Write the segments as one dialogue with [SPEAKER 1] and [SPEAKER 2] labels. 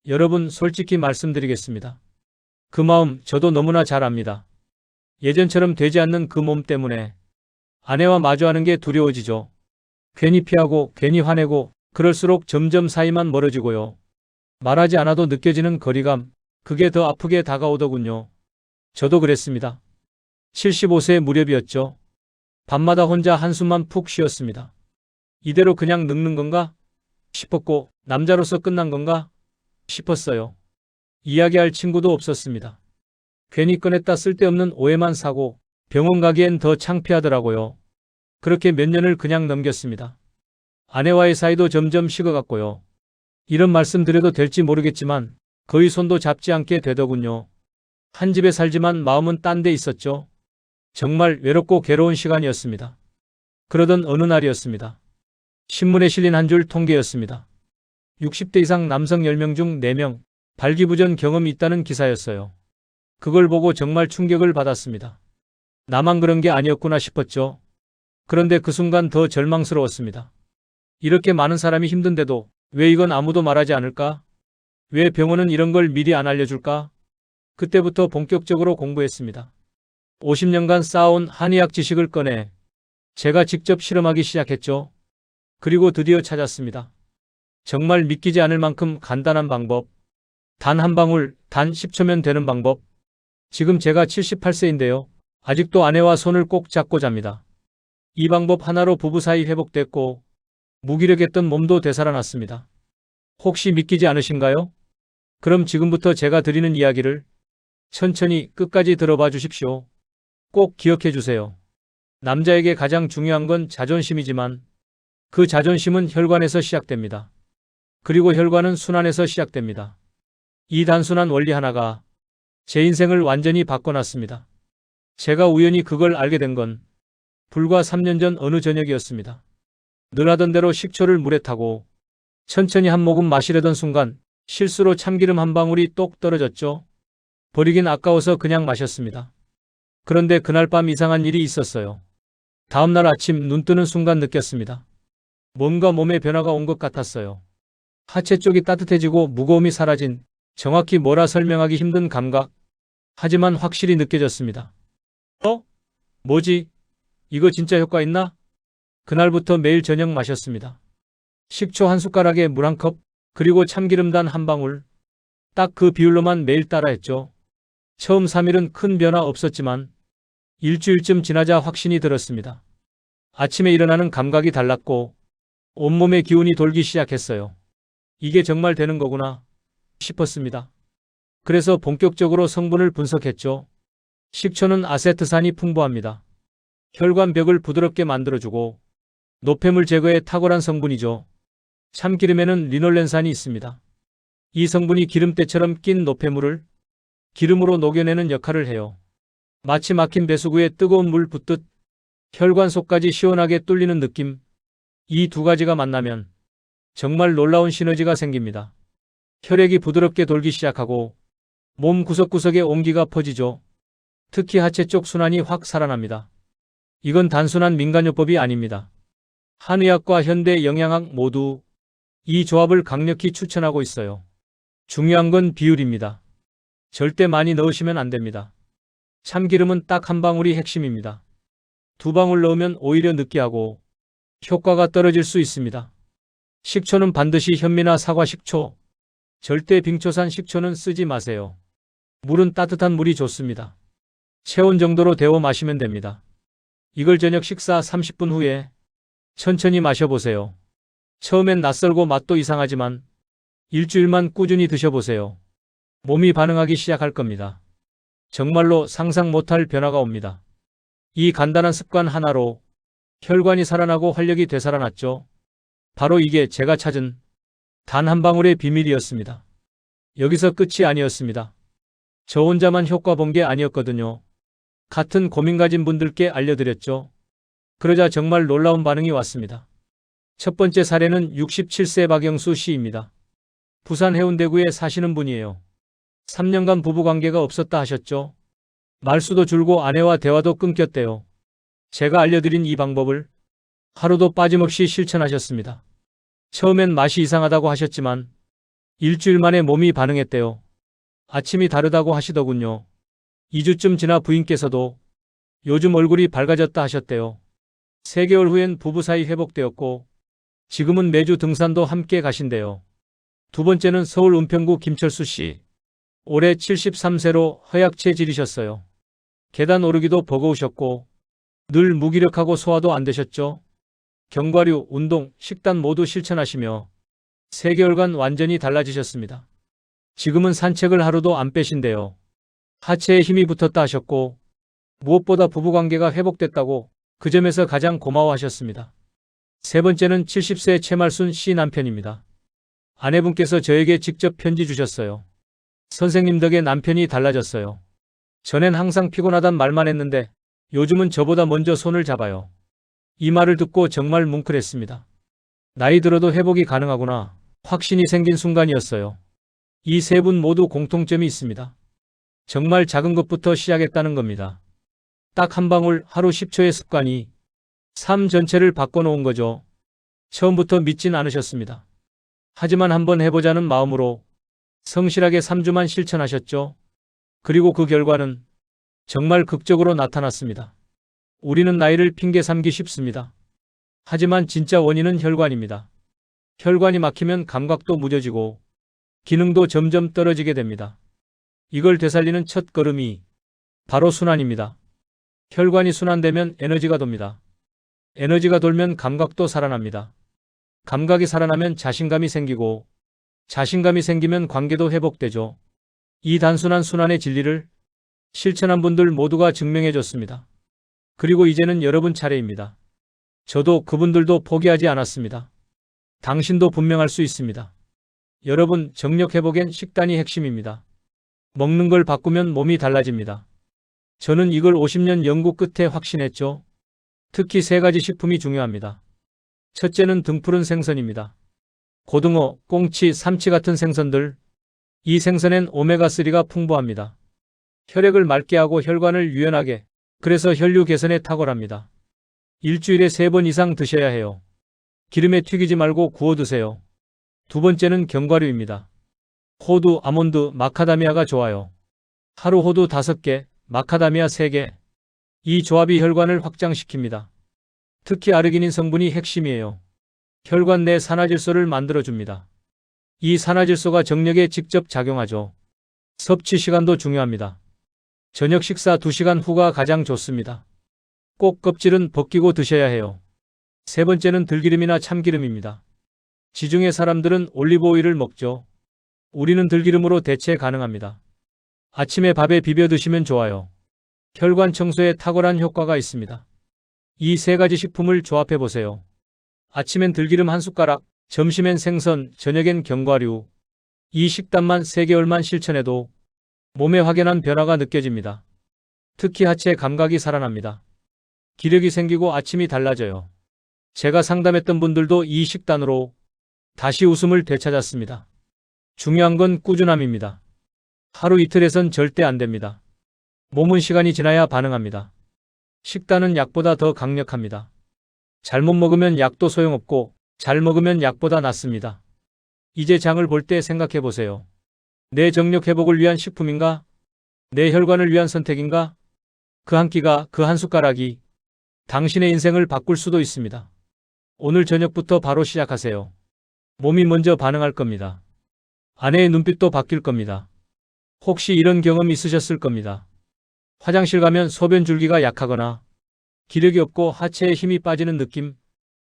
[SPEAKER 1] 여러분, 솔직히 말씀드리겠습니다. 그 마음 저도 너무나 잘 압니다. 예전처럼 되지 않는 그 몸 때문에 아내와 마주하는 게 두려워지죠. 괜히 피하고 괜히 화내고 그럴수록 점점 사이만 멀어지고요. 말하지 않아도 느껴지는 거리감, 그게 더 아프게 다가오더군요. 저도 그랬습니다. 75세 무렵이었죠. 밤마다 혼자 한숨만 푹 쉬었습니다. 이대로 그냥 늙는 건가 싶었고, 남자로서 끝난 건가 싶었어요. 이야기할 친구도 없었습니다. 괜히 꺼냈다 쓸데없는 오해만 사고 병원 가기엔 더 창피하더라고요. 그렇게 몇 년을 그냥 넘겼습니다. 아내와의 사이도 점점 식어갔고요. 이런 말씀 드려도 될지 모르겠지만 거의 손도 잡지 않게 되더군요. 한 집에 살지만 마음은 딴 데 있었죠. 정말 외롭고 괴로운 시간이었습니다. 그러던 어느 날이었습니다. 신문에 실린 한 줄 통계였습니다. 60대 이상 남성 10명 중 4명 발기부전 경험이 있다는 기사였어요. 그걸 보고 정말 충격을 받았습니다. 나만 그런 게 아니었구나 싶었죠. 그런데 그 순간 더 절망스러웠습니다. 이렇게 많은 사람이 힘든데도 왜 이건 아무도 말하지 않을까? 왜 병원은 이런 걸 미리 안 알려줄까? 그때부터 본격적으로 공부했습니다. 50년간 쌓아온 한의학 지식을 꺼내 제가 직접 실험하기 시작했죠. 그리고 드디어 찾았습니다. 정말 믿기지 않을 만큼 간단한 방법. 단 한 방울, 단 10초면 되는 방법. 지금 제가 78세인데요. 아직도 아내와 손을 꼭 잡고 잡니다. 이 방법 하나로 부부 사이 회복됐고 무기력했던 몸도 되살아났습니다. 혹시 믿기지 않으신가요? 그럼 지금부터 제가 드리는 이야기를 천천히 끝까지 들어봐 주십시오. 꼭 기억해 주세요. 남자에게 가장 중요한 건 자존심이지만 그 자존심은 혈관에서 시작됩니다. 그리고 혈관은 순환에서 시작됩니다. 이 단순한 원리 하나가 제 인생을 완전히 바꿔놨습니다. 제가 우연히 그걸 알게 된 건 불과 3년 전 어느 저녁이었습니다. 늘 하던 대로 식초를 물에 타고 천천히 한 모금 마시려던 순간 실수로 참기름 한 방울이 똑 떨어졌죠. 버리긴 아까워서 그냥 마셨습니다. 그런데 그날 밤 이상한 일이 있었어요. 다음날 아침 눈 뜨는 순간 느꼈습니다. 뭔가 몸에 변화가 온 것 같았어요. 하체 쪽이 따뜻해지고 무거움이 사라진, 정확히 뭐라 설명하기 힘든 감각. 하지만 확실히 느껴졌습니다. 뭐지? 이거 진짜 효과 있나? 그날부터 매일 저녁 마셨습니다. 식초 한 숟가락에 물 한 컵, 그리고 참기름 단 한 방울. 딱 그 비율로만 매일 따라했죠. 처음 3일은 큰 변화 없었지만 일주일쯤 지나자 확신이 들었습니다. 아침에 일어나는 감각이 달랐고 온몸에 기운이 돌기 시작했어요. 이게 정말 되는 거구나 싶었습니다. 그래서 본격적으로 성분을 분석했죠. 식초는 아세트산이 풍부합니다. 혈관 벽을 부드럽게 만들어주고 노폐물 제거에 탁월한 성분이죠. 참기름에는 리놀렌산이 있습니다. 이 성분이 기름때처럼 낀 노폐물을 기름으로 녹여내는 역할을 해요. 마치 막힌 배수구에 뜨거운 물 붓듯 혈관 속까지 시원하게 뚫리는 느낌. 이 두 가지가 만나면 정말 놀라운 시너지가 생깁니다. 혈액이 부드럽게 돌기 시작하고 몸 구석구석에 온기가 퍼지죠. 특히 하체 쪽 순환이 확 살아납니다. 이건 단순한 민간요법이 아닙니다. 한의학과 현대 영양학 모두 이 조합을 강력히 추천하고 있어요. 중요한 건 비율입니다. 절대 많이 넣으시면 안 됩니다. 참기름은 딱 한 방울이 핵심입니다. 2방울 넣으면 오히려 느끼하고 효과가 떨어질 수 있습니다. 식초는 반드시 현미나 사과 식초, 절대 빙초산 식초는 쓰지 마세요. 물은 따뜻한 물이 좋습니다. 체온 정도로 데워 마시면 됩니다. 이걸 저녁 식사 30분 후에 천천히 마셔보세요. 처음엔 낯설고 맛도 이상하지만 일주일만 꾸준히 드셔보세요. 몸이 반응하기 시작할 겁니다. 정말로 상상 못할 변화가 옵니다. 이 간단한 습관 하나로 혈관이 살아나고 활력이 되살아났죠. 바로 이게 제가 찾은 단 한 방울의 비밀이었습니다. 여기서 끝이 아니었습니다. 저 혼자만 효과 본 게 아니었거든요. 같은 고민 가진 분들께 알려드렸죠. 그러자 정말 놀라운 반응이 왔습니다. 첫 번째 사례는 67세 박영수 씨입니다. 부산 해운대구에 사시는 분이에요. 3년간 부부관계가 없었다 하셨죠. 말수도 줄고 아내와 대화도 끊겼대요. 제가 알려드린 이 방법을 하루도 빠짐없이 실천하셨습니다. 처음엔 맛이 이상하다고 하셨지만 일주일 만에 몸이 반응했대요. 아침이 다르다고 하시더군요. 2주쯤 지나 부인께서도 요즘 얼굴이 밝아졌다 하셨대요. 3개월 후엔 부부 사이 회복되었고 지금은 매주 등산도 함께 가신대요. 두 번째는 서울 은평구 김철수 씨. 올해 73세로 허약 체질이셨어요. 계단 오르기도 버거우셨고 늘 무기력하고 소화도 안 되셨죠. 견과류, 운동, 식단 모두 실천하시며 3개월간 완전히 달라지셨습니다. 지금은 산책을 하루도 안 빼신대요. 하체에 힘이 붙었다 하셨고 무엇보다 부부관계가 회복됐다고 그 점에서 가장 고마워하셨습니다. 세 번째는 70세 최말순 씨 남편입니다. 아내분께서 저에게 직접 편지 주셨어요. 선생님 덕에 남편이 달라졌어요. 전엔 항상 피곤하단 말만 했는데 요즘은 저보다 먼저 손을 잡아요. 이 말을 듣고 정말 뭉클했습니다. 나이 들어도 회복이 가능하구나. 확신이 생긴 순간이었어요. 이 세 분 모두 공통점이 있습니다. 정말 작은 것부터 시작했다는 겁니다. 딱 한 방울 하루 10초의 습관이 삶 전체를 바꿔놓은 거죠. 처음부터 믿진 않으셨습니다. 하지만 한번 해보자는 마음으로 성실하게 3주만 실천하셨죠. 그리고 그 결과는 정말 극적으로 나타났습니다. 우리는 나이를 핑계 삼기 쉽습니다. 하지만 진짜 원인은 혈관입니다. 혈관이 막히면 감각도 무뎌지고 기능도 점점 떨어지게 됩니다. 이걸 되살리는 첫 걸음이 바로 순환입니다. 혈관이 순환되면 에너지가 돕니다. 에너지가 돌면 감각도 살아납니다. 감각이 살아나면 자신감이 생기고 자신감이 생기면 관계도 회복되죠. 이 단순한 순환의 진리를 실천한 분들 모두가 증명해 줬습니다. 그리고 이제는 여러분 차례입니다. 저도 그분들도 포기하지 않았습니다. 당신도 분명할 수 있습니다. 여러분, 정력 회복엔 식단이 핵심입니다. 먹는 걸 바꾸면 몸이 달라집니다. 저는 이걸 50년 연구 끝에 확신했죠. 특히 3가지 식품이 중요합니다. 첫째는 등푸른 생선입니다. 고등어, 꽁치, 삼치 같은 생선들. 이 생선엔 오메가3가 풍부합니다. 혈액을 맑게 하고 혈관을 유연하게, 그래서 혈류 개선에 탁월합니다. 일주일에 3번 이상 드셔야 해요. 기름에 튀기지 말고 구워 드세요. 두 번째는 견과류입니다. 호두, 아몬드, 마카다미아가 좋아요. 하루 호두 5개, 마카다미아 3개. 이 조합이 혈관을 확장시킵니다. 특히 아르기닌 성분이 핵심이에요. 혈관 내 산화질소를 만들어줍니다. 이 산화질소가 정력에 직접 작용하죠. 섭취 시간도 중요합니다. 저녁 식사 2시간 후가 가장 좋습니다. 꼭 껍질은 벗기고 드셔야 해요. 세 번째는 들기름이나 참기름입니다. 지중해 사람들은 올리브오일을 먹죠. 우리는 들기름으로 대체 가능합니다. 아침에 밥에 비벼 드시면 좋아요. 혈관 청소에 탁월한 효과가 있습니다. 이 3가지 식품을 조합해 보세요. 아침엔 들기름 1숟가락, 점심엔 생선, 저녁엔 견과류. 이 식단만 3개월만 실천해도 몸에 확연한 변화가 느껴집니다. 특히 하체 감각이 살아납니다. 기력이 생기고 아침이 달라져요. 제가 상담했던 분들도 이 식단으로 다시 웃음을 되찾았습니다. 중요한 건 꾸준함입니다. 하루 이틀에선 절대 안 됩니다. 몸은 시간이 지나야 반응합니다. 식단은 약보다 더 강력합니다. 잘못 먹으면 약도 소용없고 잘 먹으면 약보다 낫습니다. 이제 장을 볼 때 생각해 보세요. 내 정력 회복을 위한 식품인가? 내 혈관을 위한 선택인가? 그 한 끼가, 그 한 숟가락이 당신의 인생을 바꿀 수도 있습니다. 오늘 저녁부터 바로 시작하세요. 몸이 먼저 반응할 겁니다. 아내의 눈빛도 바뀔 겁니다. 혹시 이런 경험 있으셨을 겁니다. 화장실 가면 소변 줄기가 약하거나 기력이 없고 하체에 힘이 빠지는 느낌.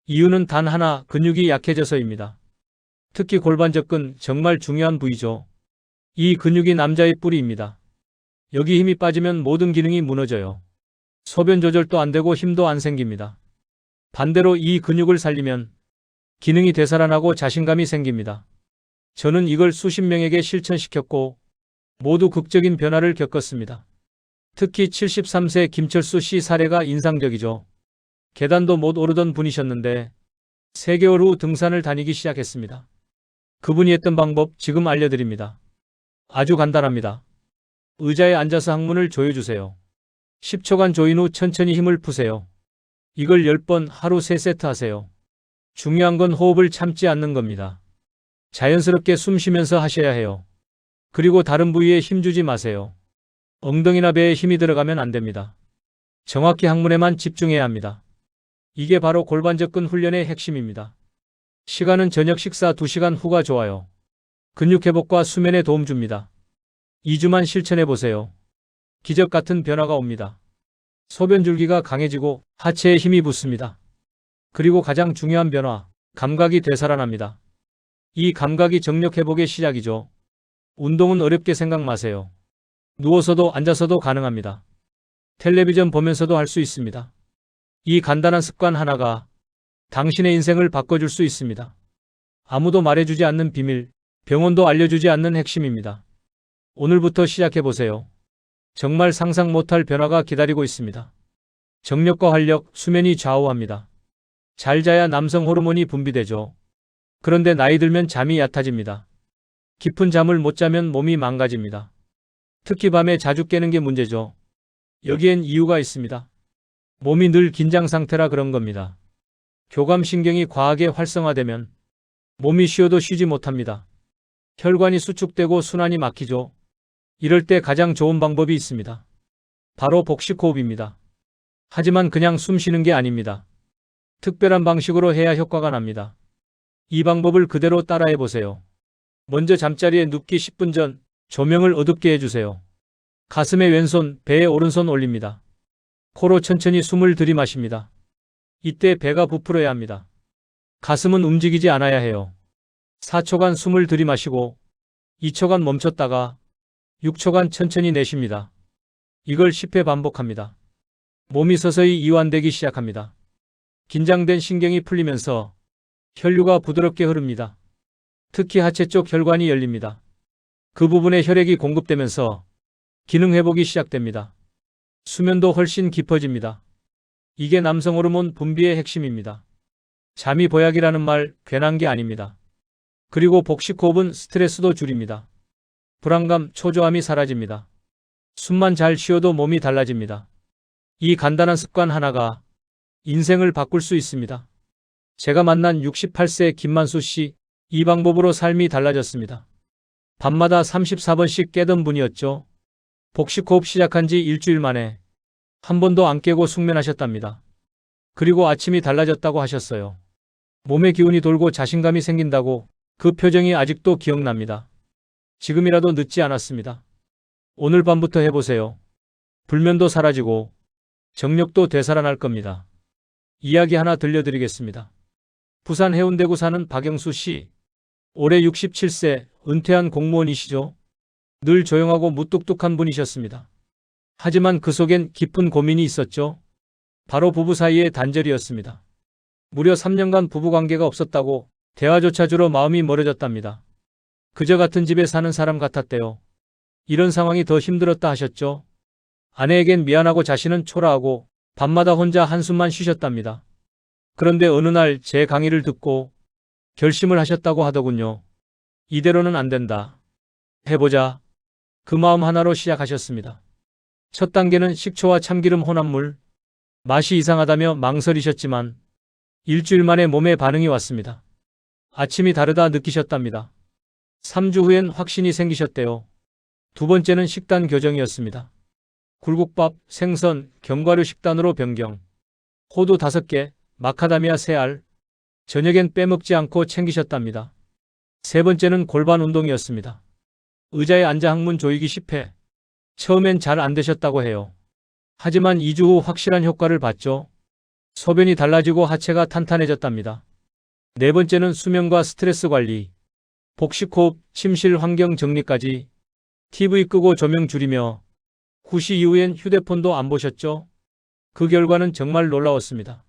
[SPEAKER 1] 이유는 단 하나, 근육이 약해져서입니다. 특히 골반 접근 정말 중요한 부위죠. 이 근육이 남자의 뿌리입니다. 여기 힘이 빠지면 모든 기능이 무너져요. 소변 조절도 안 되고 힘도 안 생깁니다. 반대로 이 근육을 살리면 기능이 되살아나고 자신감이 생깁니다. 저는 이걸 수십 명에게 실천시켰고 모두 극적인 변화를 겪었습니다. 특히 73세 김철수 씨 사례가 인상적이죠. 계단도 못 오르던 분이셨는데 3개월 후 등산을 다니기 시작했습니다. 그분이 했던 방법 지금 알려드립니다. 아주 간단합니다. 의자에 앉아서 항문을 조여주세요. 10초간 조인 후 천천히 힘을 푸세요. 이걸 10번 하루 3세트 하세요. 중요한 건 호흡을 참지 않는 겁니다. 자연스럽게 숨 쉬면서 하셔야 해요. 그리고 다른 부위에 힘주지 마세요. 엉덩이나 배에 힘이 들어가면 안 됩니다. 정확히 항문에만 집중해야 합니다. 이게 바로 골반 접근 훈련의 핵심입니다. 시간은 저녁 식사 2시간 후가 좋아요. 근육 회복과 수면에 도움 줍니다. 2주만 실천해 보세요. 기적 같은 변화가 옵니다. 소변 줄기가 강해지고 하체에 힘이 붙습니다. 그리고 가장 중요한 변화, 감각이 되살아납니다. 이 감각이 정력 회복의 시작이죠. 운동은 어렵게 생각 마세요. 누워서도 앉아서도 가능합니다. 텔레비전 보면서도 할 수 있습니다. 이 간단한 습관 하나가 당신의 인생을 바꿔줄 수 있습니다. 아무도 말해주지 않는 비밀, 병원도 알려주지 않는 핵심입니다. 오늘부터 시작해보세요. 정말 상상 못할 변화가 기다리고 있습니다. 정력과 활력, 수면이 좌우합니다. 잘 자야 남성 호르몬이 분비되죠. 그런데 나이 들면 잠이 얕아집니다. 깊은 잠을 못 자면 몸이 망가집니다. 특히 밤에 자주 깨는 게 문제죠. 여기엔 이유가 있습니다. 몸이 늘 긴장 상태라 그런 겁니다. 교감신경이 과하게 활성화되면 몸이 쉬어도 쉬지 못합니다. 혈관이 수축되고 순환이 막히죠. 이럴 때 가장 좋은 방법이 있습니다. 바로 복식호흡입니다. 하지만 그냥 숨 쉬는 게 아닙니다. 특별한 방식으로 해야 효과가 납니다. 이 방법을 그대로 따라해 보세요. 먼저 잠자리에 눕기 10분 전 조명을 어둡게 해주세요. 가슴에 왼손, 배에 오른손 올립니다. 코로 천천히 숨을 들이마십니다. 이때 배가 부풀어야 합니다. 가슴은 움직이지 않아야 해요. 4초간 숨을 들이마시고 2초간 멈췄다가 6초간 천천히 내쉽니다. 이걸 10회 반복합니다. 몸이 서서히 이완되기 시작합니다. 긴장된 신경이 풀리면서 혈류가 부드럽게 흐릅니다. 특히 하체 쪽 혈관이 열립니다. 그 부분에 혈액이 공급되면서 기능 회복이 시작됩니다. 수면도 훨씬 깊어집니다. 이게 남성 호르몬 분비의 핵심입니다. 잠이 보약이라는 말 괜한 게 아닙니다. 그리고 복식호흡은 스트레스도 줄입니다. 불안감, 초조함이 사라집니다. 숨만 잘 쉬어도 몸이 달라집니다. 이 간단한 습관 하나가 인생을 바꿀 수 있습니다. 제가 만난 68세 김만수 씨, 이 방법으로 삶이 달라졌습니다. 밤마다 34번씩 깨던 분이었죠. 복식호흡 시작한 지 일주일 만에 한 번도 안 깨고 숙면하셨답니다. 그리고 아침이 달라졌다고 하셨어요. 몸의 기운이 돌고 자신감이 생긴다고 그 표정이 아직도 기억납니다. 지금이라도 늦지 않았습니다. 오늘 밤부터 해보세요. 불면도 사라지고 정력도 되살아날 겁니다. 이야기 하나 들려드리겠습니다. 부산 해운대구 사는 박영수 씨. 올해 67세, 은퇴한 공무원이시죠? 늘 조용하고 무뚝뚝한 분이셨습니다. 하지만 그 속엔 깊은 고민이 있었죠. 바로 부부 사이의 단절이었습니다. 무려 3년간 부부관계가 없었다고 대화조차 주로 마음이 멀어졌답니다. 그저 같은 집에 사는 사람 같았대요. 이런 상황이 더 힘들었다 하셨죠. 아내에겐 미안하고 자신은 초라하고 밤마다 혼자 한숨만 쉬셨답니다. 그런데 어느 날 제 강의를 듣고 결심을 하셨다고 하더군요. 이대로는 안 된다. 해보자. 그 마음 하나로 시작하셨습니다. 첫 단계는 식초와 참기름 혼합물. 맛이 이상하다며 망설이셨지만 일주일 만에 몸에 반응이 왔습니다. 아침이 다르다 느끼셨답니다. 3주 후엔 확신이 생기셨대요. 두 번째는 식단 교정이었습니다. 굴국밥, 생선, 견과류 식단으로 변경. 호두 5개, 마카다미아 3알. 저녁엔 빼먹지 않고 챙기셨답니다. 세 번째는 골반 운동이었습니다. 의자에 앉아 항문 조이기 10회. 처음엔 잘 안 되셨다고 해요. 하지만 2주 후 확실한 효과를 봤죠. 소변이 달라지고 하체가 탄탄해졌답니다. 네 번째는 수면과 스트레스 관리. 복식호흡, 침실 환경 정리까지. TV 끄고 조명 줄이며 후시 이후엔 휴대폰도 안 보셨죠? 그 결과는 정말 놀라웠습니다.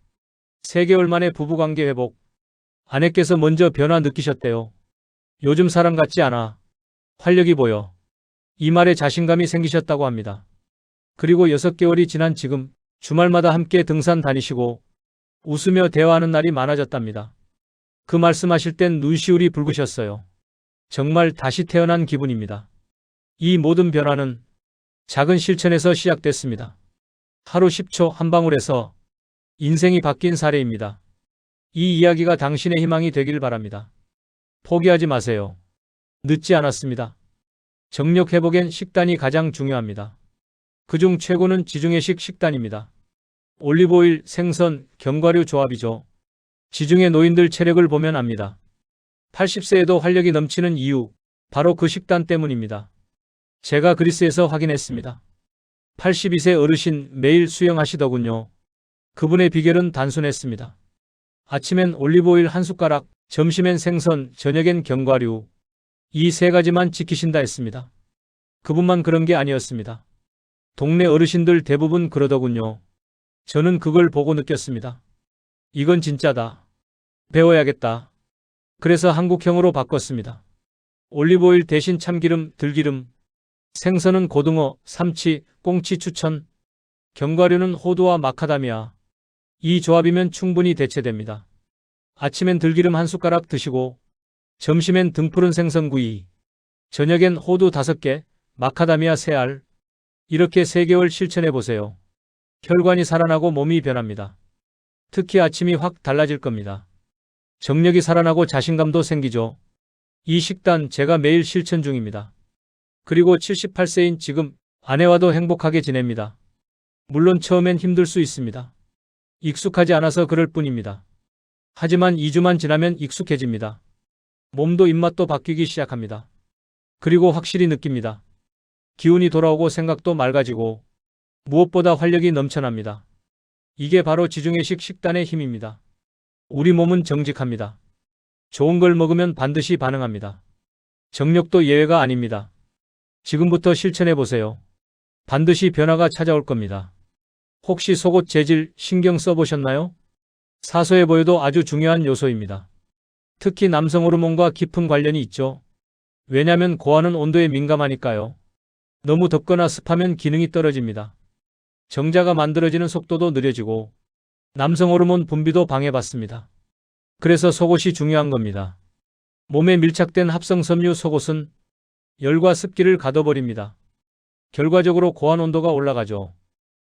[SPEAKER 1] 3개월 만에 부부관계 회복. 아내께서 먼저 변화 느끼셨대요. 요즘 사람 같지 않아. 활력이 보여. 이 말에 자신감이 생기셨다고 합니다. 그리고 6개월이 지난 지금 주말마다 함께 등산 다니시고 웃으며 대화하는 날이 많아졌답니다. 그 말씀하실 땐 눈시울이 붉으셨어요. 정말 다시 태어난 기분입니다. 이 모든 변화는 작은 실천에서 시작됐습니다. 하루 10초 한 방울에서 인생이 바뀐 사례입니다. 이 이야기가 당신의 희망이 되길 바랍니다. 포기하지 마세요. 늦지 않았습니다. 정력 회복엔 식단이 가장 중요합니다. 그중 최고는 지중해식 식단입니다. 올리브오일, 생선, 견과류 조합이죠. 지중해 노인들 체력을 보면 압니다. 80세에도 활력이 넘치는 이유, 바로 그 식단 때문입니다. 제가 그리스에서 확인했습니다. 82세 어르신 매일 수영하시더군요. 그분의 비결은 단순했습니다. 아침엔 올리브오일 한 숟가락, 점심엔 생선, 저녁엔 견과류. 이 세 가지만 지키신다 했습니다. 그분만 그런 게 아니었습니다. 동네 어르신들 대부분 그러더군요. 저는 그걸 보고 느꼈습니다. 이건 진짜다. 배워야겠다. 그래서 한국형으로 바꿨습니다. 올리브오일 대신 참기름, 들기름, 생선은 고등어, 삼치, 꽁치 추천, 견과류는 호두와 마카다미아. 이 조합이면 충분히 대체됩니다. 아침엔 들기름 한 숟가락 드시고, 점심엔 등푸른 생선구이, 저녁엔 호두 5개, 마카다미아 3알. 이렇게 3개월 실천해보세요. 혈관이 살아나고 몸이 변합니다. 특히 아침이 확 달라질 겁니다. 정력이 살아나고 자신감도 생기죠. 이 식단 제가 매일 실천 중입니다. 그리고 78세인 지금 아내와도 행복하게 지냅니다. 물론 처음엔 힘들 수 있습니다. 익숙하지 않아서 그럴 뿐입니다. 하지만 2주만 지나면 익숙해집니다. 몸도 입맛도 바뀌기 시작합니다. 그리고 확실히 느낍니다. 기운이 돌아오고 생각도 맑아지고 무엇보다 활력이 넘쳐납니다. 이게 바로 지중해식 식단의 힘입니다. 우리 몸은 정직합니다. 좋은 걸 먹으면 반드시 반응합니다. 정력도 예외가 아닙니다. 지금부터 실천해 보세요. 반드시 변화가 찾아올 겁니다. 혹시 속옷 재질 신경 써보셨나요? 사소해 보여도 아주 중요한 요소입니다. 특히 남성 호르몬과 깊은 관련이 있죠. 왜냐하면 고하는 온도에 민감하니까요. 너무 덥거나 습하면 기능이 떨어집니다. 정자가 만들어지는 속도도 느려지고 남성 호르몬 분비도 방해받습니다. 그래서 속옷이 중요한 겁니다. 몸에 밀착된 합성 섬유 속옷은 열과 습기를 가둬버립니다. 결과적으로 고환 온도가 올라가죠.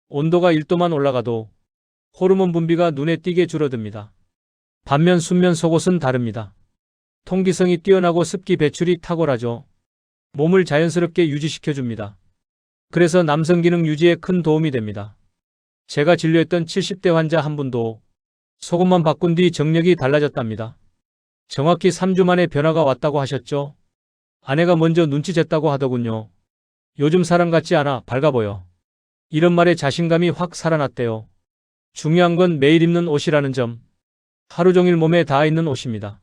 [SPEAKER 1] 온도가 1도만 올라가도 호르몬 분비가 눈에 띄게 줄어듭니다. 반면 순면 속옷은 다릅니다. 통기성이 뛰어나고 습기 배출이 탁월하죠. 몸을 자연스럽게 유지시켜줍니다. 그래서 남성 기능 유지에 큰 도움이 됩니다. 제가 진료했던 70대 환자 한 분도 속옷만 바꾼 뒤 정력이 달라졌답니다. 정확히 3주 만에 변화가 왔다고 하셨죠. 아내가 먼저 눈치챘다고 하더군요. 요즘 사람 같지 않아 밝아 보여. 이런 말에 자신감이 확 살아났대요. 중요한 건 매일 입는 옷이라는 점. 하루 종일 몸에 닿아 있는 옷입니다.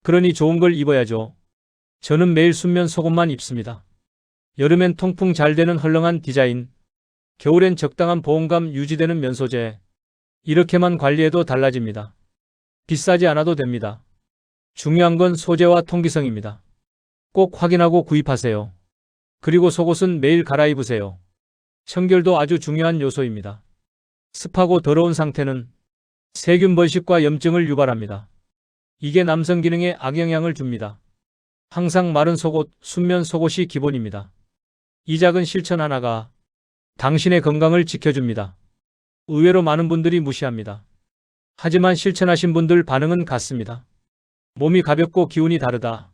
[SPEAKER 1] 그러니 좋은 걸 입어야죠. 저는 매일 순면 속옷만 입습니다. 여름엔 통풍 잘 되는 헐렁한 디자인, 겨울엔 적당한 보온감 유지되는 면 소재. 이렇게만 관리해도 달라집니다. 비싸지 않아도 됩니다. 중요한 건 소재와 통기성입니다. 꼭 확인하고 구입하세요. 그리고 속옷은 매일 갈아입으세요. 청결도 아주 중요한 요소입니다. 습하고 더러운 상태는 세균 번식과 염증을 유발합니다. 이게 남성 기능에 악영향을 줍니다. 항상 마른 속옷, 순면 속옷이 기본입니다. 이 작은 실천 하나가 당신의 건강을 지켜줍니다. 의외로 많은 분들이 무시합니다. 하지만 실천하신 분들 반응은 같습니다. 몸이 가볍고 기운이 다르다.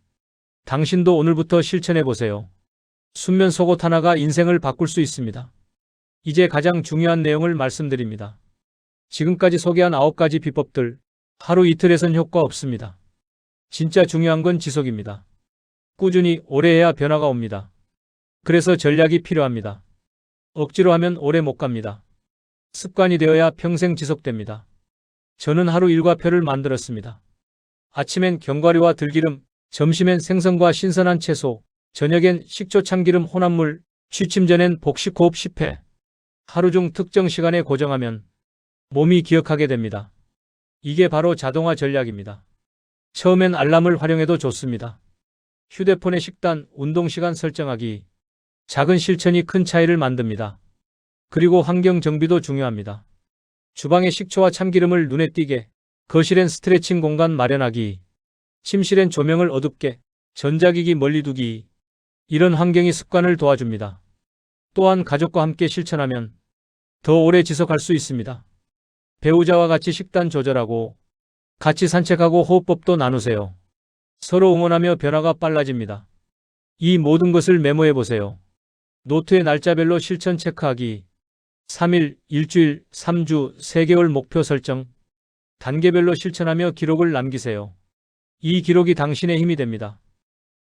[SPEAKER 1] 당신도 오늘부터 실천해보세요. 순면 속옷 하나가 인생을 바꿀 수 있습니다. 이제 가장 중요한 내용을 말씀드립니다. 지금까지 소개한 9가지 비법들, 하루 이틀에선 효과 없습니다. 진짜 중요한 건 지속입니다. 꾸준히 오래 해야 변화가 옵니다. 그래서 전략이 필요합니다. 억지로 하면 오래 못 갑니다. 습관이 되어야 평생 지속됩니다. 저는 하루 일과표를 만들었습니다. 아침엔 견과류와 들기름, 점심엔 생선과 신선한 채소, 저녁엔 식초 참기름 혼합물, 취침 전엔 복식 호흡 10회. 하루 중 특정 시간에 고정하면 몸이 기억하게 됩니다. 이게 바로 자동화 전략입니다. 처음엔 알람을 활용해도 좋습니다. 휴대폰의 식단, 운동 시간 설정하기. 작은 실천이 큰 차이를 만듭니다. 그리고 환경 정비도 중요합니다. 주방에 식초와 참기름을 눈에 띄게, 거실엔 스트레칭 공간 마련하기, 침실엔 조명을 어둡게, 전자기기 멀리 두기. 이런 환경이 습관을 도와줍니다. 또한 가족과 함께 실천하면 더 오래 지속할 수 있습니다. 배우자와 같이 식단 조절하고 같이 산책하고 호흡법도 나누세요. 서로 응원하며 변화가 빨라집니다. 이 모든 것을 메모해 보세요. 노트에 날짜별로 실천 체크하기, 3일, 일주일, 3주, 3개월 목표 설정, 단계별로 실천하며 기록을 남기세요. 이 기록이 당신의 힘이 됩니다.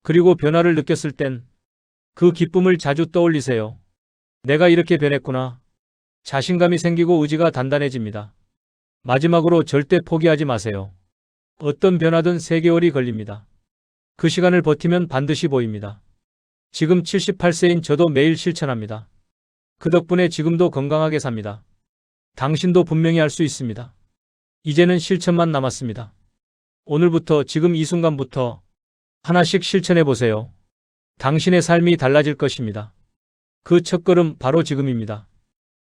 [SPEAKER 1] 그리고 변화를 느꼈을 땐 그 기쁨을 자주 떠올리세요. 내가 이렇게 변했구나. 자신감이 생기고 의지가 단단해집니다. 마지막으로 절대 포기하지 마세요. 어떤 변화든 3개월이 걸립니다. 그 시간을 버티면 반드시 보입니다. 지금 78세인 저도 매일 실천합니다. 그 덕분에 지금도 건강하게 삽니다. 당신도 분명히 할 수 있습니다. 이제는 실천만 남았습니다. 오늘부터 지금 이 순간부터 하나씩 실천해 보세요. 당신의 삶이 달라질 것입니다. 그 첫걸음 바로 지금입니다.